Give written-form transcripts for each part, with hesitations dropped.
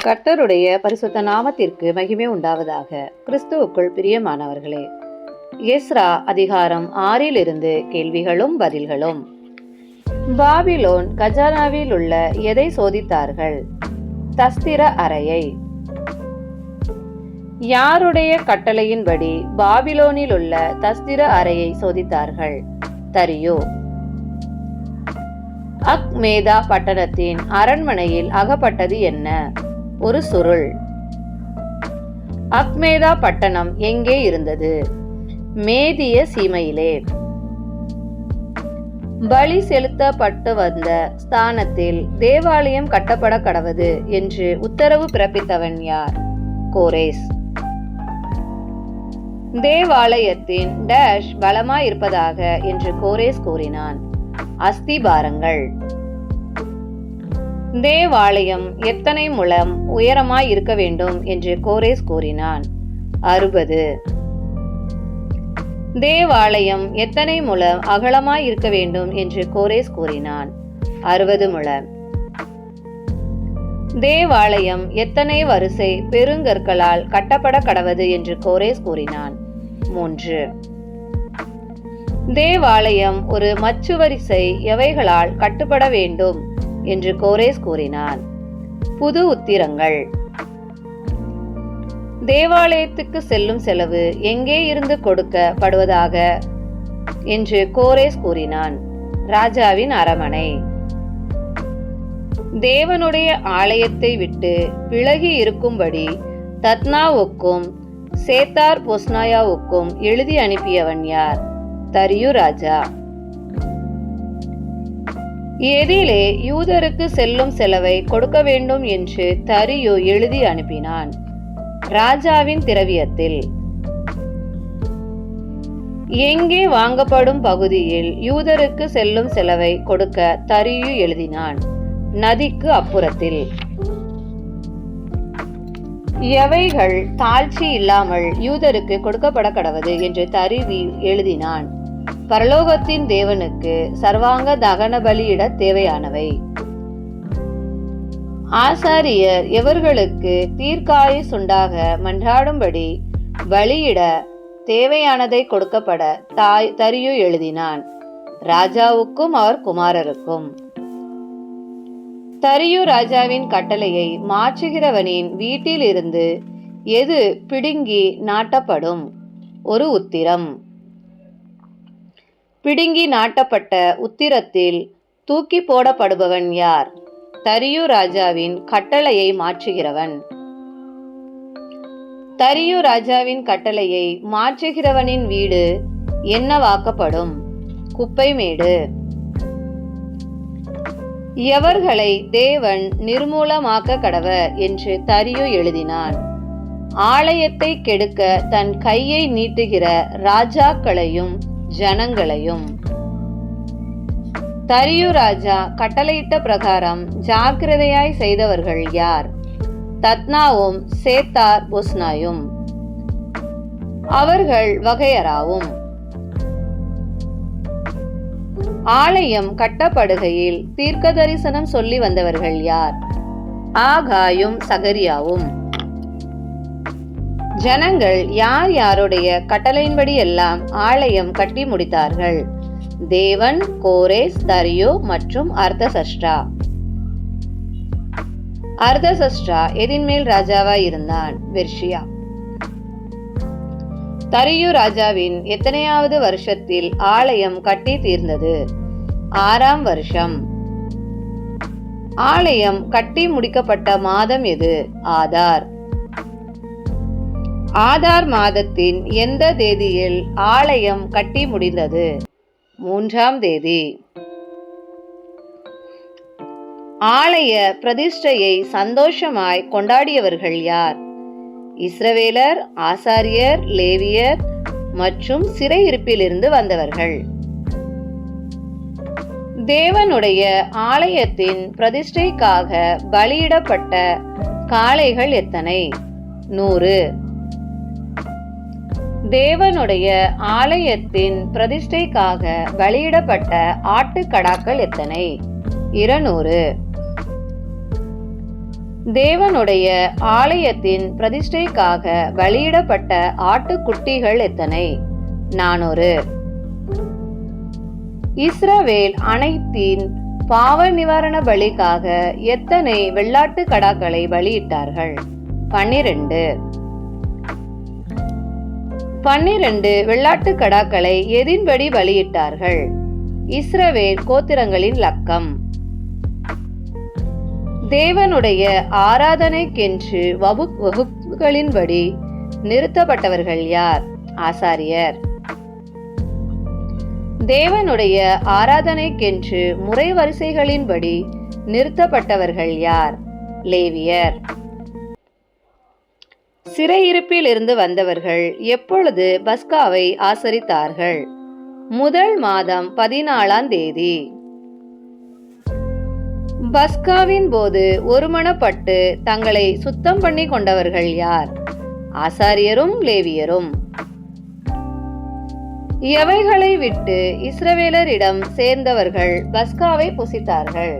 கர்த்தருடைய பரிசுத்த நாமத்திற்கு மகிமை உண்டாவதாக. கிறிஸ்துவுக்குள் பிரியமானவர்களே, எஸ்ரா அதிகாரம் 6 கேள்விகளும் பதில்களும். பாபிலோன் கஜானாவில் உள்ள எதை சோதித்தார்கள்? தஸ்திர அறையை. யாருடைய கட்டளையின்படி பாபிலோனில் உள்ள தஸ்திர அறையை சோதித்தார்கள்? தரியு. அக்மேதா பட்டணத்தின் அரண்மனையில் அகப்பட்டது என்ன? ஒரு சுருள். அக்மேதா பட்டணம் எங்கே இருந்தது? மேதிய சீமையிலே. பலி செலுத்தப்பட்டு வந்த ஸ்தானத்தில் தேவாலயம் கட்டப்பட கடவது என்று உத்தரவு பிறப்பித்தவன் யார்? கோரேஸ். தேவாலயத்தின் டேஷ் பலமாயிருப்பதாக என்று கோரேஸ் கூறினான். அஸ்திபாரங்கள். தேவாலயம் எத்தனை முழம் உயரமாய் இருக்க வேண்டும் என்று கோரேஸ் கூறினான்? 60. தேவாலயம் எத்தனை முழம் அகலமாய் இருக்க வேண்டும் என்று கோரேஸ் கூறினான்? 60 முழம். தேவாலயம் எத்தனை வரிசை பெருங்கற்களால் கட்டப்பட கடவது என்று கோரேஸ் கூறினான்? 3. தேவாலயம் ஒரு மச்சு வரிசை எவைகளால் கட்டுப்பட வேண்டும் என்று கோரேஸ் கூறினான்? புது உத்திரங்கள். தேவாலயத்துக்கு செல்லும் செலவு எங்கே இருந்து கொடுக்கப்படுவதாக என்று கோரேஸ் கூறினான்? ராஜாவின் அரமனை. தேவனுடைய ஆலயத்தை விட்டு விலகி இருக்கும்படி தத்னாவுக்கும் சேத்தார் பொஸ்னாயாவுக்கும் எழுதி அனுப்பியவன் யார்? தரியு ராஜா. எதிலே யூதருக்கு செல்லும் செலவை கொடுக்க வேண்டும் என்று தரியு எழுதி அனுப்பினான்? ராஜாவின் திரவியத்தில். எங்கே வாங்கப்படும் பகுதியில் யூதருக்கு செல்லும் செலவை கொடுக்க தரியு எழுதினான்? நதிக்கு அப்புறத்தில். எவைகள் தாழ்ச்சி இல்லாமல் யூதருக்கு கொடுக்கப்பட கடவது என்று தரியு எழுதினான்? பரலோகத்தின் தேவனுக்கு சர்வாங்க தகன பலியிட தேவையானவை. ஆசாரியர் எவர்களுக்கு தீர்க்காயுசுண்டாக மன்றாடும்படி பலியிட தேவையானதை கொடுக்கப்பட தரியு எழுதினான்? ராஜாவுக்கும் அவர் குமாரருக்கும். தரியு ராஜாவின் கட்டளையை மாற்றுகிறவனின் வீட்டில் இருந்து எது பிடுங்கி நாட்டப்படும்? ஒரு உத்திரம். பிடுங்கி நாட்டப்பட்ட உத்திரத்தில் தூக்கி போடப்படுபவன் யார்? தரியு ராஜாவின் கட்டளையை மாற்றுகிறவன். தரியு ராஜாவின் கட்டளையை மாற்றுகிறவனின் வீடு என்னவாக்கப்படும்? குப்பைமேடு. எவர்களை தேவன் நிர்மூலமாக்க கடவ என்று தரியு எழுதினான்? ஆலயத்தை கெடுக்க தன் கையை நீட்டுகிற ராஜாக்களையும் ஜனங்களையும். தரியு ராஜா கட்டளையிட்ட பிரகாரம் ஜாக்கிரதையாய் செய்தவர்கள் யார்? தத்னாவும் சேத்தார் பொஸ்னாயும். அவர்கள் வகையறாவும். ஆலயம் கட்டப்படுகையில் தீர்க்க தரிசனம் சொல்லி வந்தவர்கள் யார்? ஆகாயும் சகரியாவும். ஜனங்கள் யார் யாருடைய கட்டளையின்படி எல்லாம் ஆலயம் கட்டி முடித்தார்கள்? தேவன், கோரேஸ், தரியு மற்றும் அர்தசஷ்டா. அர்தசஷ்டா எதின்மேல் ராஜாவாய் இருந்தான்? பெர்ஷியா. தரியு ராஜாவின் எத்தனையாவது வருஷத்தில் ஆலயம் கட்டி தீர்ந்தது? 6ஆம் வருஷம். ஆலயம் கட்டி முடிக்கப்பட்ட மாதம் எது? ஆதார். ஆதார் மாதத்தின் எந்த தேதியில் ஆலயம் கட்டி முடிந்தது? 3ஆம் தேதி. ஆலய பிரதிஷ்டையை சந்தோஷமாய் கொண்டாடியவர்கள் யார்? இஸ்ரவேலர், ஆசாரியர், லேவியர் மற்றும் சிறையிருப்பிலிருந்து வந்தவர்கள். தேவனுடைய ஆலயத்தின் பிரதிஷ்டைக்காக பலியிடப்பட்ட காளைகள் எத்தனை? 100. தேவனுடைய ஆலயத்தின் பிரதிஷ்டைக்காக பலியிடப்பட்ட ஆட்டுக்கடாக்கள் எத்தனை? 200. தேவனுடைய ஆலயத்தின் பிரதிஷ்டைக்காக பலியிடப்பட்ட ஆட்டுக்குட்டிகள் எத்தனை? 400. இஸ்ரவேல் அனைத்தின் பாவ நிவாரண பலிக்காக எத்தனை வெள்ளாட்டு கடாக்களை பலியிட்டார்கள்? 12. 12 வெள்ளாட்டு கடாக்களை எதின்படி பலியிட்டார்கள்? இஸ்ரவேல் கோத்திரங்களின் லக்கம். தேவனுடைய ஆராதனைக்கென்று வகுப்புகளின்படி நிறுத்தப்பட்டவர்கள் யார்? ஆசாரியர். தேவனுடைய ஆராதனைக்கென்று முறை வரிசைகளின்படி நிறுத்தப்பட்டவர்கள் யார்? லேவியர். சிறையிருப்பில் இருந்து வந்தவர்கள் எப்பொழுது பஸ்காவை ஆசரித்தார்கள்? முதல் மாதம் 14ஆம் தேதி. பஸ்காவின் போது ஒருமனப்பட்டு தங்களை சுத்தம் பண்ணி கொண்டவர்கள் யார்? ஆசாரியரும் லேவியரும். எவைகளை விட்டு இஸ்ரவேலரிடம் சேர்ந்தவர்கள் பஸ்காவை புசித்தார்கள்?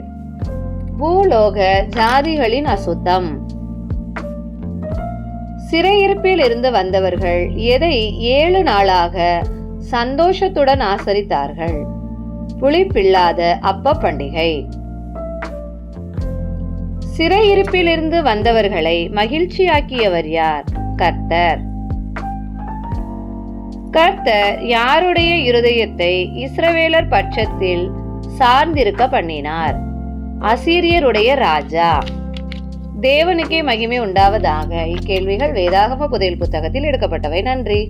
பூலோக ஜாதிகளின் அசுத்தம். சிறையிருப்பில் இருந்து வந்தவர்கள் எதை 7 நாளாக சந்தோஷத்துடன் ஆசரித்தார்கள்? புளிப்பில்லாத அப்ப பண்டிகை. சிறையிருப்பிலிருந்து வந்தவர்களை மகிழ்ச்சியாக்கியவர் யார்? கர்த்தர். கர்த்தர் யாருடைய இருதயத்தை இஸ்ரவேலர் பட்சத்தில் சார்ந்திருக்க பண்ணினார்? அசீரியருடைய ராஜா. தேவனுக்கே மகிமை உண்டாவதாக. இக்கேள்விகள் வேதாகம புதையல் புத்தகத்தில் எடுக்கப்பட்டவை. நன்றி.